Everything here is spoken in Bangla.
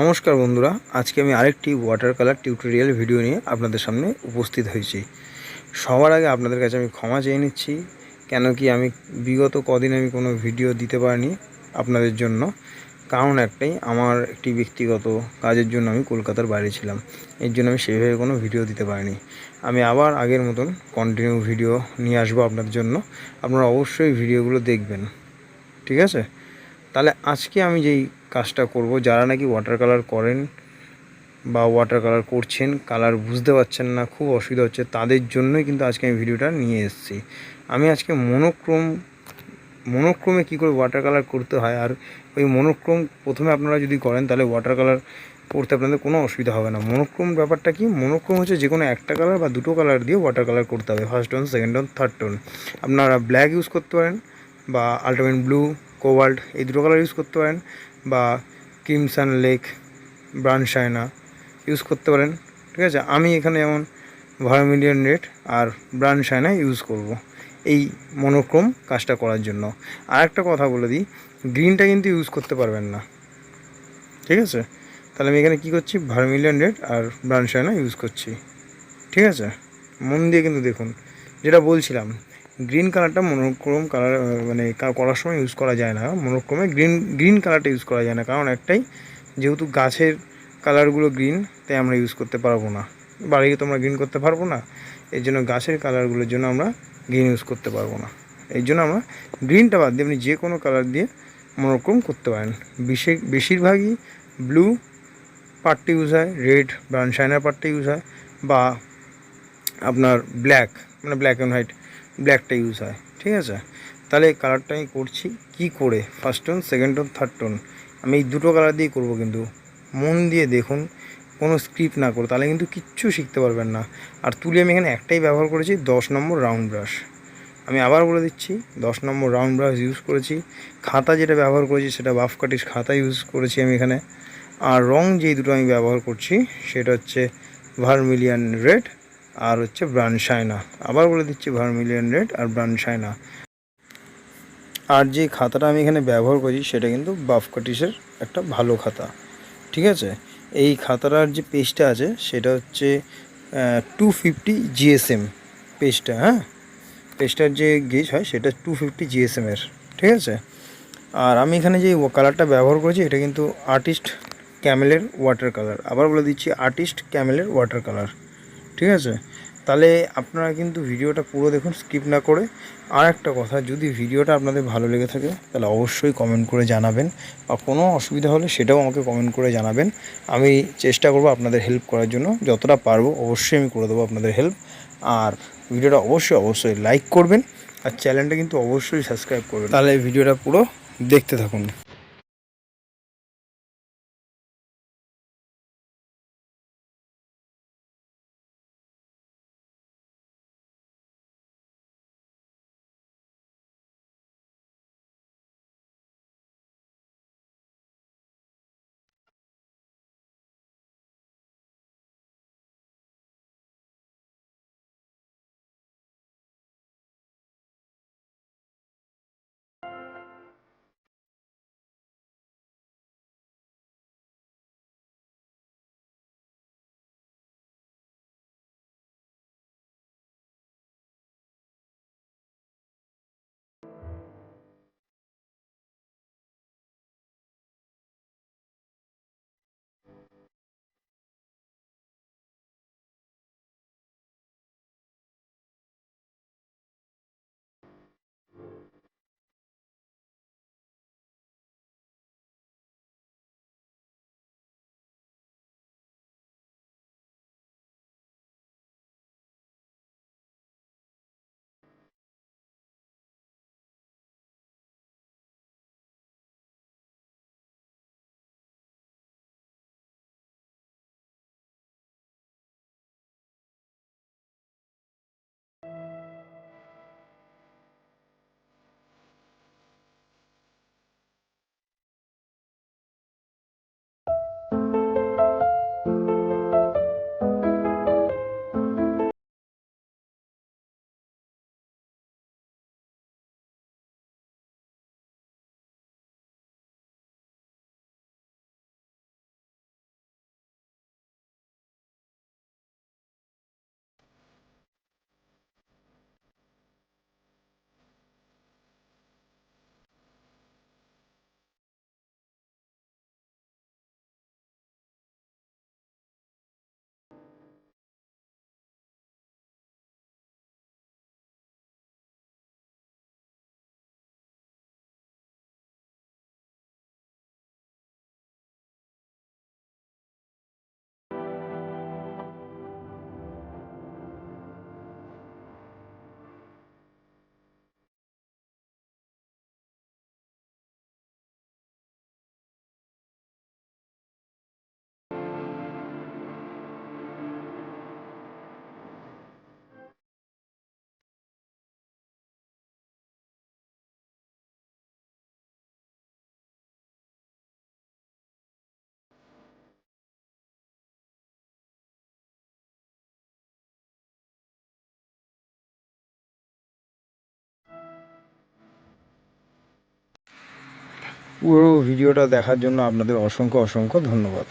নমস্কার বন্ধুরা, আজকে আমি আরেকটি ওয়াটার কালার টিউটোরিয়াল ভিডিও নিয়ে আপনাদের সামনে উপস্থিত হয়েছি। সবার আগে আপনাদের কাছে আমি ক্ষমা চেয়ে নিচ্ছি, কেন কি আমি বিগত কদিন আমি কোনো ভিডিও দিতে পারিনি আপনাদের জন্য। কারণ একটাই, আমার একটি ব্যক্তিগত কাজের জন্য আমি কলকাতার বাইরে ছিলাম, এর জন্য আমি সেইভাবে কোনো ভিডিও দিতে পারিনি। আমি আবার আগের মতন কন্টিনিউ ভিডিও নিয়ে আসবো আপনাদের জন্য। আপনারা অবশ্যই ভিডিওগুলো দেখবেন, ঠিক আছে? তাহলে আজকে আমি যেই কাজটা করব, যারা নাকি ওয়াটার কালার করেন বা ওয়াটার কালার করছেন, কালার বুঝতে পারছেন না, খুব অসুবিধা হচ্ছে, তাদের জন্যই কিন্তু আজকে আমি ভিডিওটা নিয়ে এসেছি। আমি আজকে মনোক্রমে কী করে ওয়াটার কালার করতে হয়, আর ওই মনোক্রম প্রথমে আপনারা যদি করেন তাহলে ওয়াটার কালার করতে আপনাদের কোনো অসুবিধা হবে না। মনোক্রম ব্যাপারটা কি? মনোক্রম হচ্ছে যে কোনো একটা কালার বা দুটো কালার দিয়ে ওয়াটার কালার করতে হবে, first tone, second tone, third tone. আপনারা ব্ল্যাক ইউজ করতে পারেন বা আল্ট্রামারিন ব্লু, কোবাল্ট, এই দুটো কালার ইউজ করতে পারেন, বা ক্রিমসান লেক, ব্রাউন শাইনা ইউজ করতে পারেন, ঠিক আছে? আমি এখানে যেমন ভার্মিলিয়ন রেড আর ব্রাউন শাইনা ইউজ করব এই মনোক্রম কাজটা করার জন্য। আর একটা কথা বলে দিই, গ্রিনটা কিন্তু ইউজ করতে পারবেন না, ঠিক আছে? তাহলে আমি এখানে কী করছি, ভার্মিলিয়ন রেড আর ব্রাউন শাইনা ইউজ করছি, ঠিক আছে? মন দিয়ে কিন্তু দেখুন, যেটা বলছিলাম, গ্রিন কালারটা মনোক্রোম কালার মানে করার সময় ইউজ করা যায় না। মনোক্রোমে গ্রিন কালারটা ইউজ করা যায় না, কারণ একটাই, যেহেতু গাছের কালারগুলো গ্রিন, তাই আমরা ইউজ করতে পারবো না। বাড়িতে তো আমরা গ্রিন করতে পারবো না, এর জন্য গাছের কালারগুলোর জন্য আমরা গ্রিন ইউজ করতে পারবো না। এই জন্য আমরা গ্রিনটা বাদ দিয়ে আপনি যে কোনো কালার দিয়ে মনোক্রোম করতে পারেন। বেশিরভাগই ব্লু পার্টটা ইউজ হয়, রেড ব্রাউন শাইনার পার্টটা ইউজ হয়, বা আপনার ব্ল্যাক মানে ব্ল্যাক অ্যান্ড হোয়াইট ব্ল্যাকটা ইউজ হয়, ঠিক আছে? তাহলে এই কালারটা আমি করছি কী করে, first tone, second tone, third tone, আমি এই দুটো কালার দিয়েই করবো। কিন্তু মন দিয়ে দেখুন, কোনো স্ক্রিপ্ট না করে, তাহলে কিন্তু কিচ্ছু শিখতে পারবেন না। আর তুলি আমি এখানে একটাই ব্যবহার করেছি, 10 নম্বর রাউন্ড ব্রাশ। আমি আবার বলে দিচ্ছি, 10 নম্বর রাউন্ড ব্রাশ ইউজ করেছি। খাতা যেটা ব্যবহার করেছি সেটা বাফ কাটিস খাতা ইউজ করেছি আমি এখানে। আর রং যেই দুটো আমি ব্যবহার করছি সেটা হচ্ছে ভার্মিলিয়ন রেড আর হচ্ছে ব্রাউন শাইনা। আবার বলে দিচ্ছি, ভার্মিলিয়ন রেড আর ব্রাউন শাইনা। আর যে খাতাটা আমি এখানে ব্যবহার করছি সেটা কিন্তু বাফ কাটিসের একটা ভালো খাতা, ঠিক আছে? এই খাতাটার যে পেজটা আছে সেটা হচ্ছে 250 জিএসএম পেজটা, হ্যাঁ, পেজটার যে গেজ হয় সেটা 250 জিএসএমের, ঠিক আছে? আর আমি এখানে যে কালারটা ব্যবহার করেছি এটা কিন্তু আর্টিস্ট ক্যামেলের ওয়াটার কালার। আবার বলে দিচ্ছি, আর্টিস্ট ক্যামেলের ওয়াটার কালার, ঠিক আছে? তাহলে আপনারা কিন্তু ভিডিওটা পুরো দেখুন, স্কিপ না করে। আর একটা কথা, যদি ভিডিওটা আপনাদের ভালো লেগে থাকে তাহলে অবশ্যই কমেন্ট করে জানাবেন, বা কোনো অসুবিধা হলে সেটাও আমাকে কমেন্ট করে জানাবেন। আমি চেষ্টা করব আপনাদের হেল্প করার জন্য, যতটা পারবো অবশ্যই আমি করে দেবো আপনাদের হেল্প। আর ভিডিওটা অবশ্যই লাইক করবেন, আর চ্যানেলটা কিন্তু অবশ্যই সাবস্ক্রাইব করবেন। তাহলে ভিডিওটা পুরো দেখতে থাকুন। পুরো ভিডিওটা দেখার জন্য আপনাদের অসংখ্য অসংখ্য ধন্যবাদ।